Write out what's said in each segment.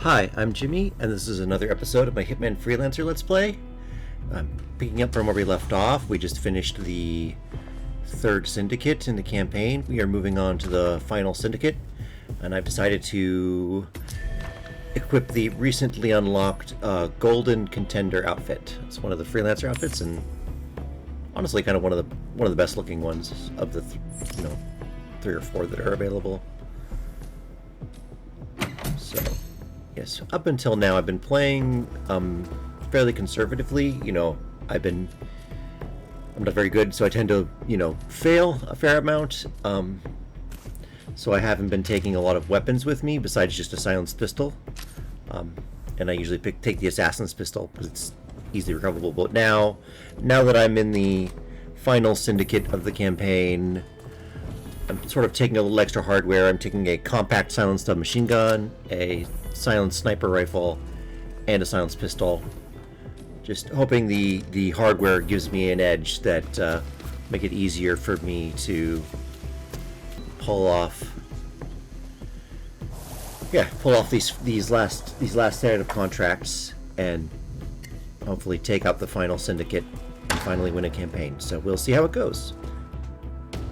Hi, I'm Jimmy, and this is another episode of my Hitman Freelancer Let's Play. I'm picking up from where we left off. We just finished the third syndicate in the campaign. We are moving on to the final syndicate, and I've decided to equip the recently unlocked golden Contender outfit. It's one of the freelancer outfits, and honestly, kind of one of the best looking ones of the three or four that are available. So. Yes, up until now I've been playing fairly conservatively. I'm not very good, so I tend to, fail a fair amount. So I haven't been taking a lot of weapons with me besides just a silenced pistol. And I usually take the assassin's pistol because it's easily recoverable. But now that I'm in the final syndicate of the campaign, I'm sort of taking a little extra hardware. I'm taking a compact silenced submachine gun, a silenced sniper rifle, and a silenced pistol. Just hoping the hardware gives me an edge that make it easier for me to pull off these last set of contracts and hopefully take out the final syndicate and finally win a campaign. So we'll see how it goes.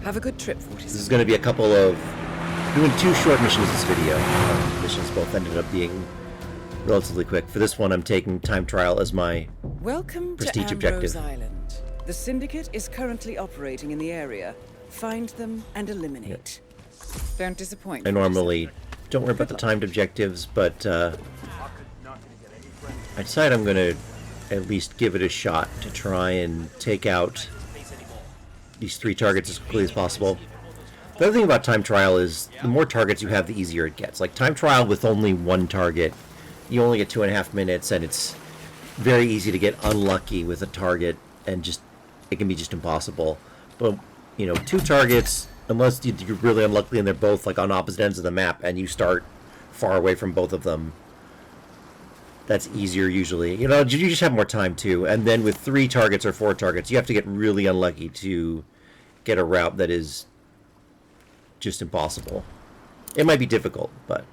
Have a good trip, 47. This is going to be a couple of doing two short missions this video. Missions both ended up being relatively quick. For this one, I'm taking time trial as my Welcome prestige to objective. Ambrose Island. The syndicate is currently operating in the area. Find them and eliminate. Don't disappoint. I normally don't worry about the timed objectives, but I decided I'm going to at least give it a shot to try and take out these three targets as quickly as possible. The other thing about time trial is the more targets you have, the easier it gets. Like time trial with only one target, you only get 2.5 minutes, and it's very easy to get unlucky with a target, and it can be just impossible. But two targets, unless you're really unlucky and they're both like on opposite ends of the map, and you start far away from both of them, that's easier usually. You just have more time too. And then with 3 targets or 4 targets, you have to get really unlucky to get a route that is just impossible. It might be difficult, but...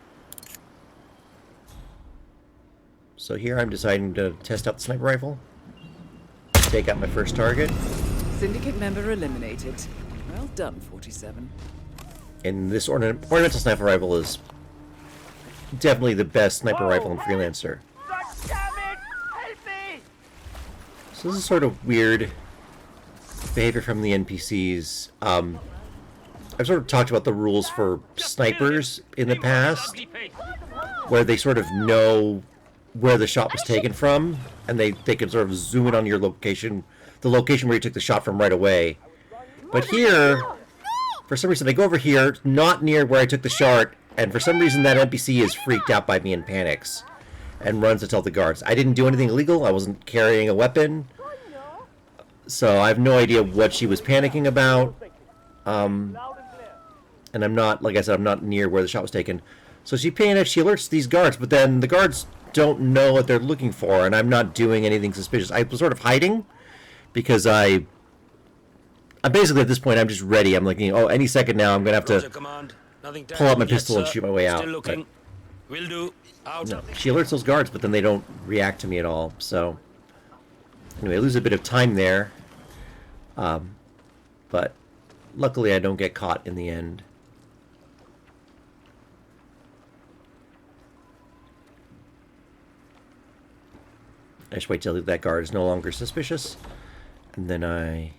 So here I'm deciding to test out the sniper rifle. Take out my first target. Syndicate member eliminated. Well done, 47. And this ornamental sniper rifle is definitely the best sniper rifle in Freelancer. So this is sort of weird behavior from the NPCs. I've sort of talked about the rules for snipers in the past, where they sort of know where the shot was taken from, and they can sort of zoom in on your location, the location where you took the shot from right away. But here, for some reason, I go over here, not near where I took the shot, and for some reason that NPC is freaked out by me and panics and runs to tell the guards. I didn't do anything illegal. I wasn't carrying a weapon. So I have no idea what she was panicking about. And I'm not, like I said, I'm not near where the shot was taken. So she panics, she alerts these guards, but then the guards don't know what they're looking for, and I'm not doing anything suspicious. I was sort of hiding because I basically, at this point, I'm just ready. I'm like, any second now, I'm going to have to pull out my pistol and shoot my way out. But, Will do. Out. No, she alerts those guards, but then they don't react to me at all. So, anyway, I lose a bit of time there. But luckily, I don't get caught in the end. I just wait till that guard is no longer suspicious, and then I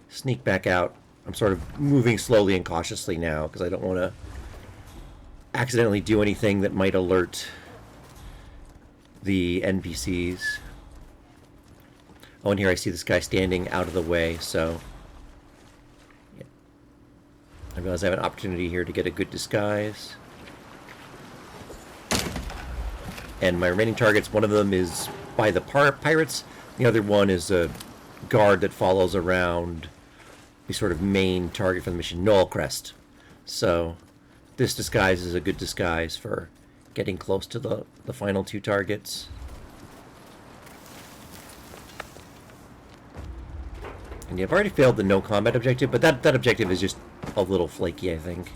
sneak back out. I'm sort of moving slowly and cautiously now because I don't want to accidentally do anything that might alert the NPCs. Oh, and here I see this guy standing out of the way, so yeah. I realize I have an opportunity here to get a good disguise. And my remaining targets, one of them is by the pirates, the other one is a guard that follows around the sort of main target for the mission, Knoll Crest. So this disguise is a good disguise for getting close to the final 2 targets. And yeah, I've already failed the no combat objective, but that objective is just a little flaky, I think.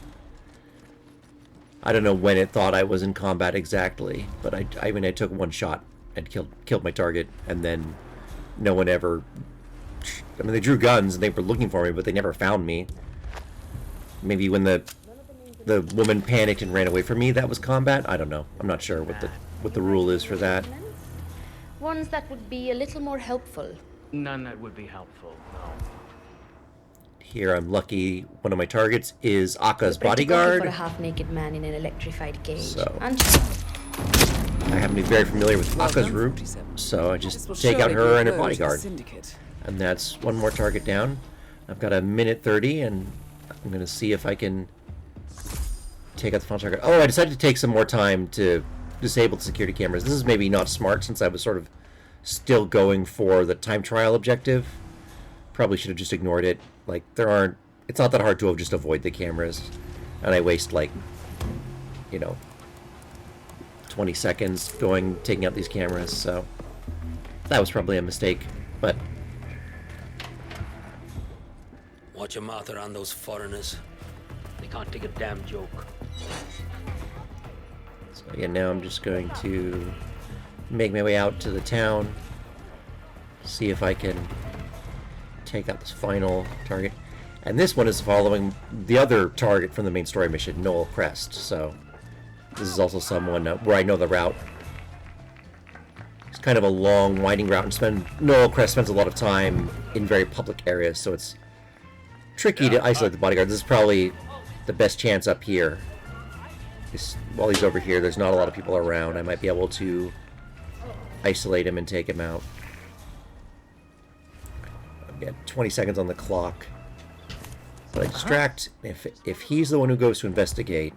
I don't know when it thought I was in combat exactly, but I mean, I took one shot and killed my target, and then no one ever... I mean, they drew guns and they were looking for me, but they never found me. Maybe when the woman panicked and ran away from me, that was combat? I don't know. I'm not sure what the rule is for that. Ones that would be a little more helpful. None that would be helpful, no. Here I'm lucky. One of my targets is Akka's Pretty bodyguard. for a half-naked man in an electrified cage. So, Aren't you? I happen to be very familiar with Well Akka's done, route, 47. so I This will just take out surely her be a and her blow to the bodyguard. syndicate. And that's one more target down. I've got a minute 30, and I'm going to see if I can take out the final target. Oh, I decided to take some more time to disable the security cameras. This is maybe not smart since I was sort of still going for the time trial objective. Probably should have just ignored it. Like, it's not that hard to just avoid the cameras. And I waste, like, 20 seconds taking out these cameras, so that was probably a mistake, but... Watch your mouth around those foreigners. They can't take a damn joke. So again, now I'm just going to make my way out to the town, see if I can take out this final target. And this one is following the other target from the main story mission, Noel Crest, so this is also someone where I know the route. It's kind of a long, winding route, and Noel Crest spends a lot of time in very public areas, so it's tricky to isolate the bodyguard. This is probably the best chance up here. While he's over here, there's not a lot of people around. I might be able to isolate him and take him out. I've got 20 seconds on the clock. But I distract. If he's the one who goes to investigate,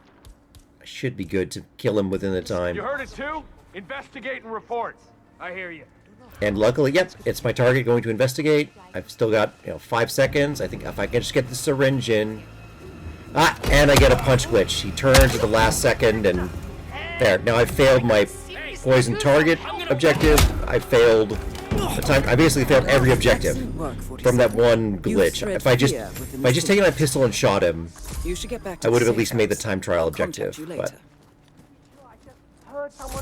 I should be good to kill him within the time. You heard it too? Investigate and report. I hear you. And luckily, yep, it's my target going to investigate. I've still got 5 seconds. I think if I can just get the syringe in. And I get a punch glitch. He turns at the last second, and there. Now I failed my poison target objective. I failed the time. I basically failed every objective from that one glitch. If I just taken my pistol and shot him, You should get back to I would have the at least safe made the house. time trial I'll contact objective. you But later.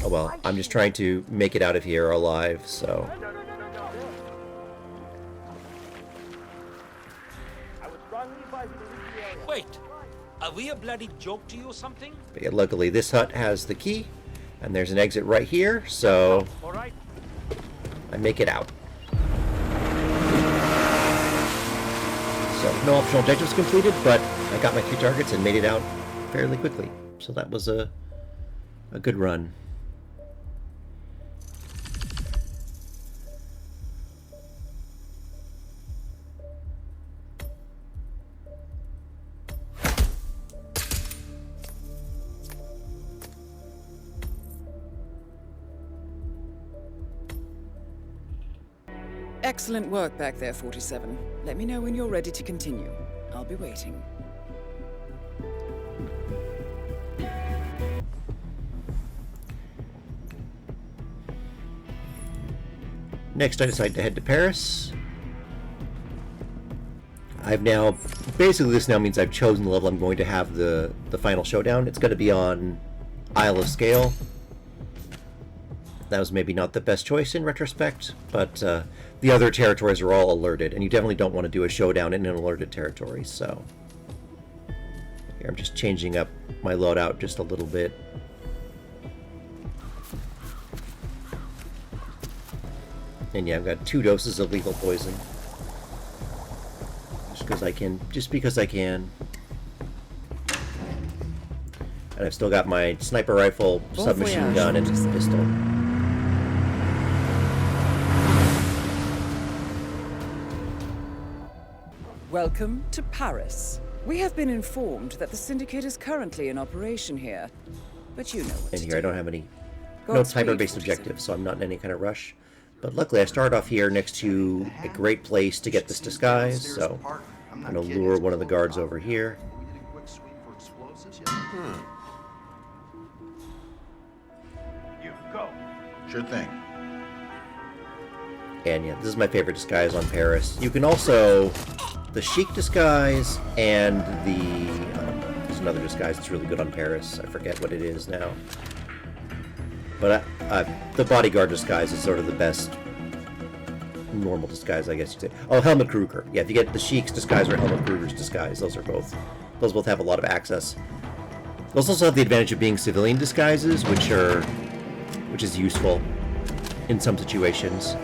oh well, I'm just trying to make it out of here alive. So. Wait, are we a bloody joke to you or something? But yeah, luckily this hut has the key, and there's an exit right here, so All right. I make it out. So no optional objectives completed, but I got my 3 targets and made it out fairly quickly. So that was a good run. Excellent work back there, 47. Let me know when you're ready to continue. I'll be waiting. Next, I decide to head to Paris. I've now... Basically, this now means I've chosen the level I'm going to have the final showdown. It's going to be on Isle of Scale. That was maybe not the best choice in retrospect, but the other territories are all alerted, and you definitely don't want to do a showdown in an alerted territory, so... Here, I'm just changing up my loadout just a little bit. And yeah, I've got 2 doses of lethal poison. Just because I can. And I've still got my sniper rifle, submachine gun, and pistol. Welcome to Paris. We have been informed that the syndicate is currently in operation here, but you know what And to here do. I don't have any... No Godspeed, timer-based 47. objectives, so I'm not in any kind of rush. But luckily I start off here next to a great place to get this disguise, so I'm going to lure one of the guards over here. You go. Sure thing. And yeah, this is my favorite disguise on Paris. You can also... The chic disguise and the another disguise that's really good on Paris. I forget what it is now. But the bodyguard disguise is sort of the best normal disguise, I guess you'd say. Oh, Helmut Kruger. Yeah, if you get the Sheik's disguise or Helmut Kruger's disguise, those both have a lot of access. Those also have the advantage of being civilian disguises, which is useful in some situations.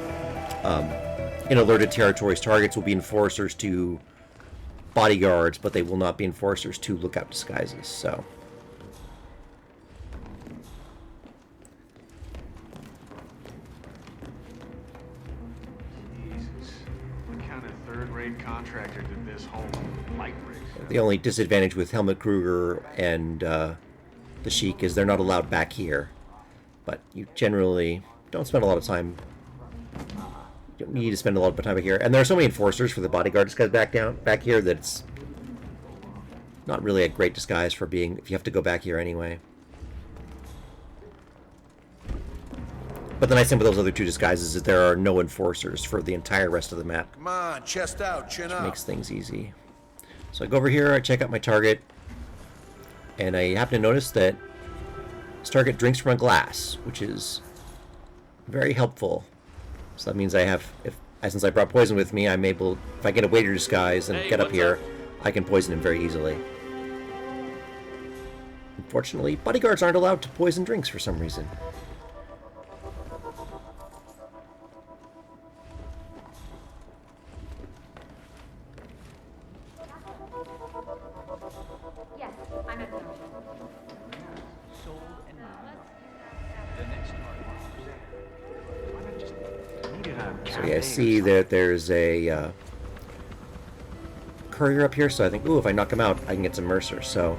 In alerted territories, targets will be enforcers to bodyguards, but they will not be enforcers to lookout disguises, so... Jesus. What kind of third-rate contractor did this whole light rig set? The only disadvantage with Helmut Kruger and the Sheik is they're not allowed back here. But you generally don't spend a lot of time... You don't need to spend a lot of time back here. And there are so many enforcers for the bodyguard disguise back here that it's not really a great disguise for being... if you have to go back here anyway. But the nice thing with those other two disguises is there are no enforcers for the entire rest of the map. Come on, chest out, chin up. Makes things easy. So I go over here, I check out my target, and I happen to notice that this target drinks from a glass, which is very helpful. So that means I have, since I brought poison with me, I'm able, if I get a waiter disguise and get up here, I can poison him very easily. Unfortunately, bodyguards aren't allowed to poison drinks for some reason. Yes, I'm at home. So yeah, I see that there's a courier up here, so I think, ooh, if I knock him out, I can get some Mercer. So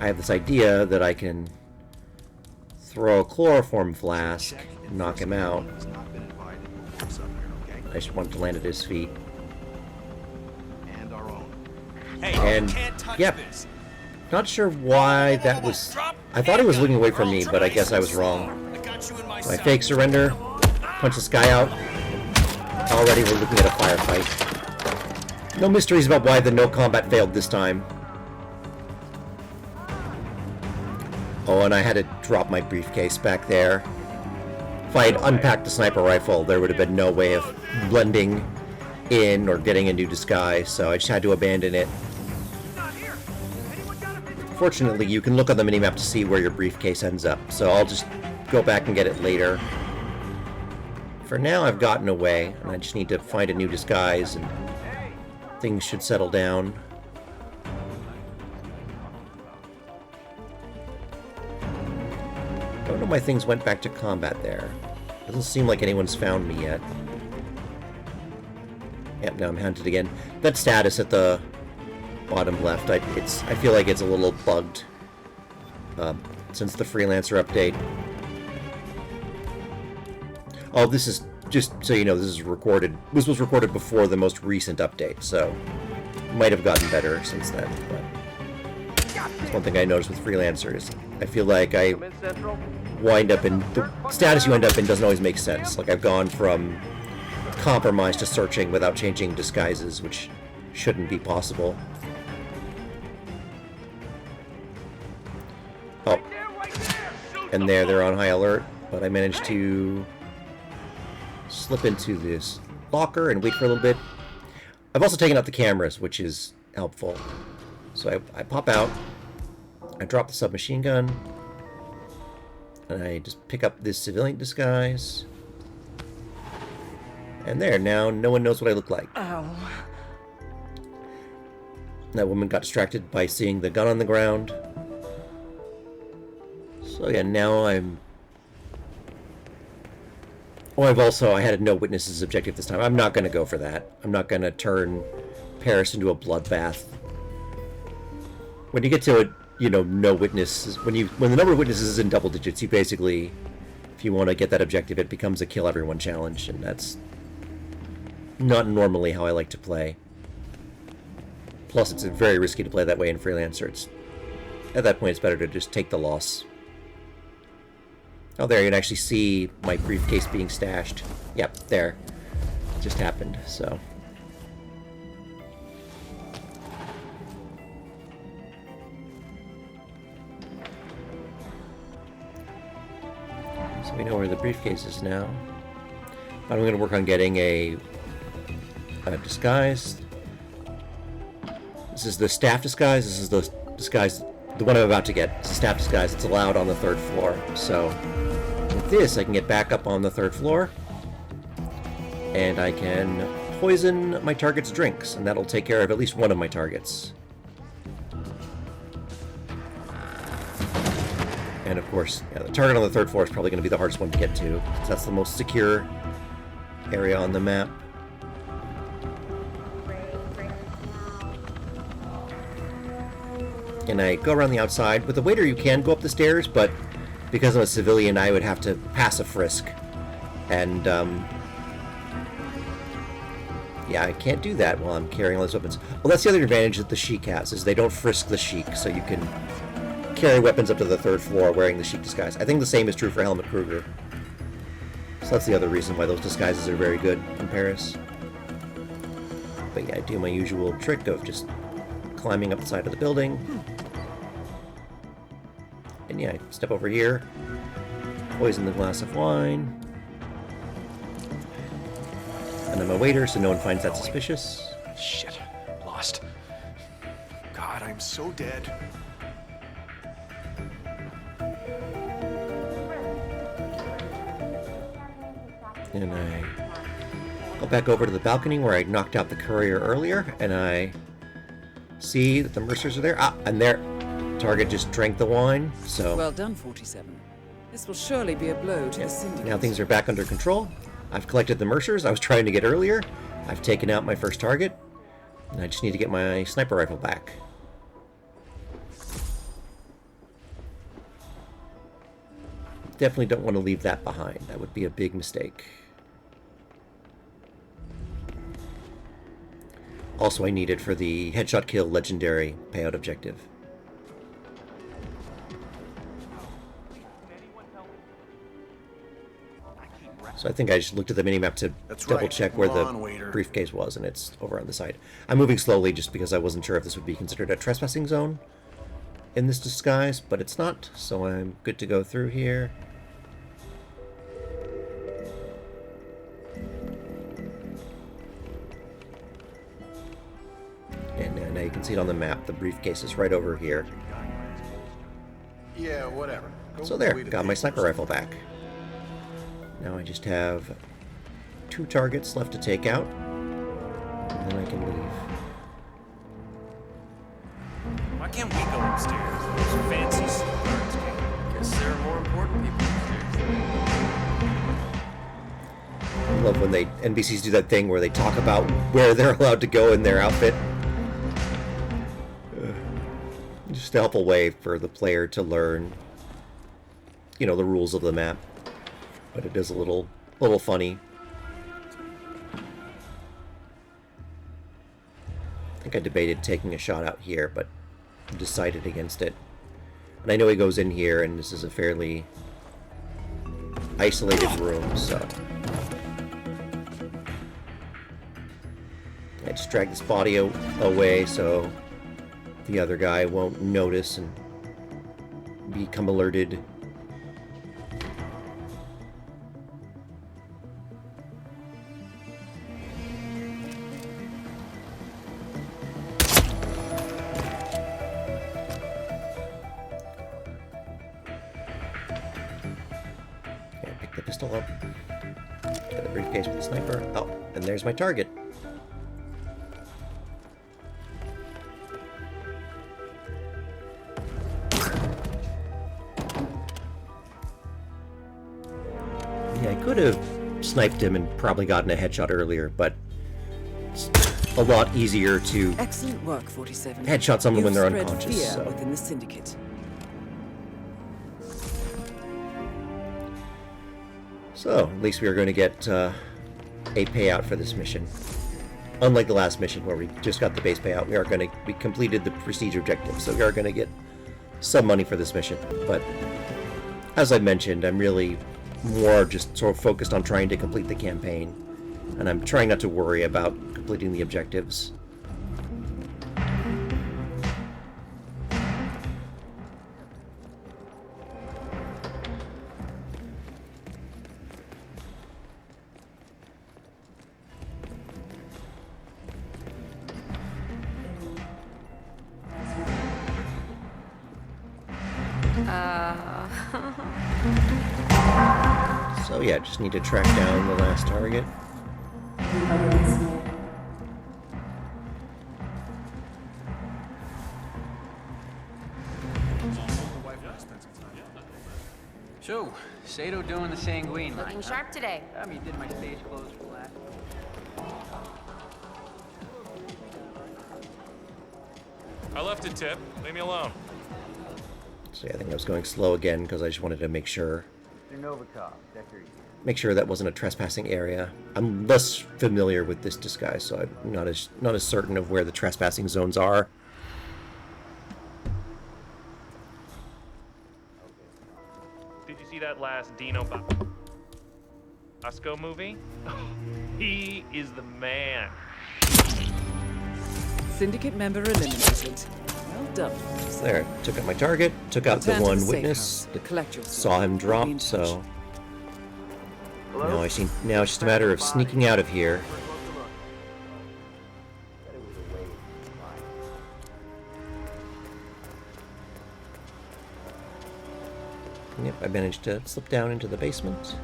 I have this idea that I can throw a chloroform flask and knock him out. I just want to land at his feet. And our own. And, yep, not sure why that was... I thought he was looking away from me, but I guess I was wrong. So I fake surrender, punch this guy out. Already we're looking at a firefight. No mysteries about why the no combat failed this time. Oh, and I had to drop my briefcase back there. If I had unpacked the sniper rifle, there would have been no way of blending in or getting a new disguise, so I just had to abandon it. Fortunately, you can look on the minimap to see where your briefcase ends up, so I'll just go back and get it later. For now, I've gotten away, and I just need to find a new disguise, and things should settle down. Don't know why things went back to combat there. Doesn't seem like anyone's found me yet. Yep, now I'm hunted again. That status at the bottom left, I feel like it's a little bugged since the Freelancer update. Oh, this is, just so you know, this is recorded. This was recorded before the most recent update, so it might have gotten better since then. But that's one thing I noticed with Freelancer is I feel like I wind up in the status you end up in doesn't always make sense. Like I've gone from compromise to searching without changing disguises, which shouldn't be possible. Oh, and they're on high alert, but I managed to slip into this locker and wait for a little bit. I've also taken out the cameras, which is helpful. So I pop out, I drop the submachine gun, and I just pick up this civilian disguise. And there, now no one knows what I look like. Ow. That woman got distracted by seeing the gun on the ground. So yeah, now I'm... Oh, I had a no witnesses objective this time. I'm not going to go for that. I'm not going to turn Paris into a bloodbath. When you get to, no witnesses, when the number of witnesses is in double digits, you basically, if you want to get that objective, it becomes a kill everyone challenge, and that's not normally how I like to play. Plus, it's very risky to play that way in Freelancer. At that point, it's better to just take the loss. Oh, there, you can actually see my briefcase being stashed. Yep, there. It just happened, so. So we know where the briefcase is now. But I'm going to work on getting a disguise. This is the staff disguise. This is the disguise, the one I'm about to get. It's a staff disguise. It's allowed on the 3rd floor. So with this, I can get back up on the 3rd floor. And I can poison my target's drinks. And that'll take care of at least one of my targets. And of course, yeah, the target on the 3rd floor is probably going to be the hardest one to get to, because that's the most secure area on the map. And I go around the outside. With the waiter, you can go up the stairs, but because I'm a civilian, I would have to pass a frisk. And, yeah, I can't do that while I'm carrying all those weapons. Well, that's the other advantage that the Sheik has, is they don't frisk the Sheik, so you can carry weapons up to the 3rd floor wearing the Sheik disguise. I think the same is true for Helmut Kruger. So that's the other reason why those disguises are very good in Paris. But yeah, I do my usual trick of just climbing up the side of the building. And yeah, I step over here, poison the glass of wine. And I'm a waiter, so no one finds that suspicious. Shit. Lost. God, I'm so dead. And I go back over to the balcony where I knocked out the courier earlier, and I see that the Mercers are there. Ah, and their target just drank the wine, so... Well done, 47. This will surely be a blow to the syndicate. Now things are back under control. I've collected the Mercers I was trying to get earlier. I've taken out my first target, and I just need to get my sniper rifle back. Definitely don't want to leave that behind. That would be a big mistake. Also, I need it for the headshot kill legendary payout objective. So I think I just looked at the minimap to double check where the briefcase was, and it's over on the side. I'm moving slowly just because I wasn't sure if this would be considered a trespassing zone in this disguise, but it's not, so I'm good to go through here. And now you can see it on the map. The briefcase is right over here. Yeah, whatever. So there, got my sniper rifle back. Now I just have 2 targets left to take out, and then I can leave. Why can't we go upstairs? Those fancy guards can. Guess there are more important people upstairs. I love when NPCs do that thing where they talk about where they're allowed to go in their outfit. Just a helpful way for the player to learn, you know, the rules of the map. But it is a little funny. I think I debated taking a shot out here, but decided against it. And I know he goes in here, and this is a fairly isolated room, so I just drag this body away so the other guy won't notice and become alerted. Pick the pistol up. Got the briefcase with the sniper. Oh, and there's my target. Yeah, I could have sniped him and probably gotten a headshot earlier, but it's a lot easier to Excellent work, 47. headshot someone when they're You've spread unconscious. fear So. within the syndicate. So, at least we are going to get a payout for this mission. Unlike the last mission where we just got the base payout, we completed the prestige objective, so we are going to get some money for this mission. But, as I mentioned, I'm really more just sort of focused on trying to complete the campaign. And I'm trying not to worry about completing the objectives. So yeah, just need to track down the last target. So, Sato doing the sanguine line, Looking huh? sharp today. You did my stage clothes for last. I left a tip. Leave me alone. So yeah, I think I was going slow again because I just wanted to make sure Novakov, Decker. that wasn't a trespassing area. I'm less familiar with this disguise, so I'm not as certain of where the trespassing zones are. Did you see that last Dino Bosco movie? He is the man. Syndicate member eliminated. Well done. So there, took out my target, took out the Return to one safe witness, house. Collect your saw him drop, Be in touch. so now it's just a matter of sneaking out of here. Yep, I managed to slip down into the basement.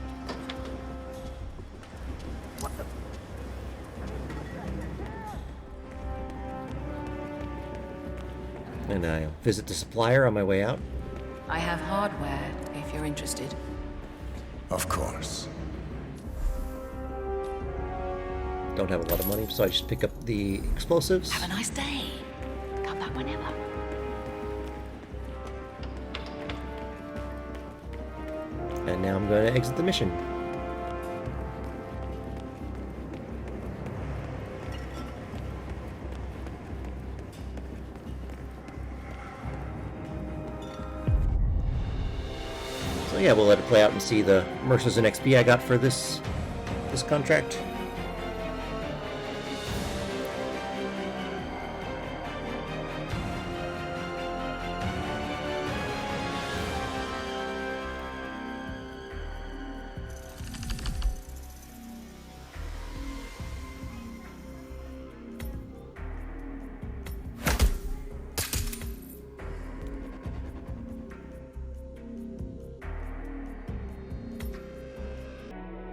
And I'll visit the supplier on my way out. I have hardware, if you're interested. Of course. Don't have a lot of money, so I just pick up the explosives. Have a nice day. Come back whenever. And now I'm going to exit the mission. So yeah, we'll let it play out and see the Mercers and XP I got for this contract.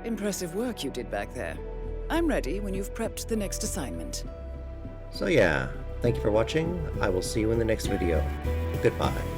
Impressive work you did back there. I'm ready when you've prepped the next assignment. So yeah, thank you for watching. I will see you in the next video. Goodbye.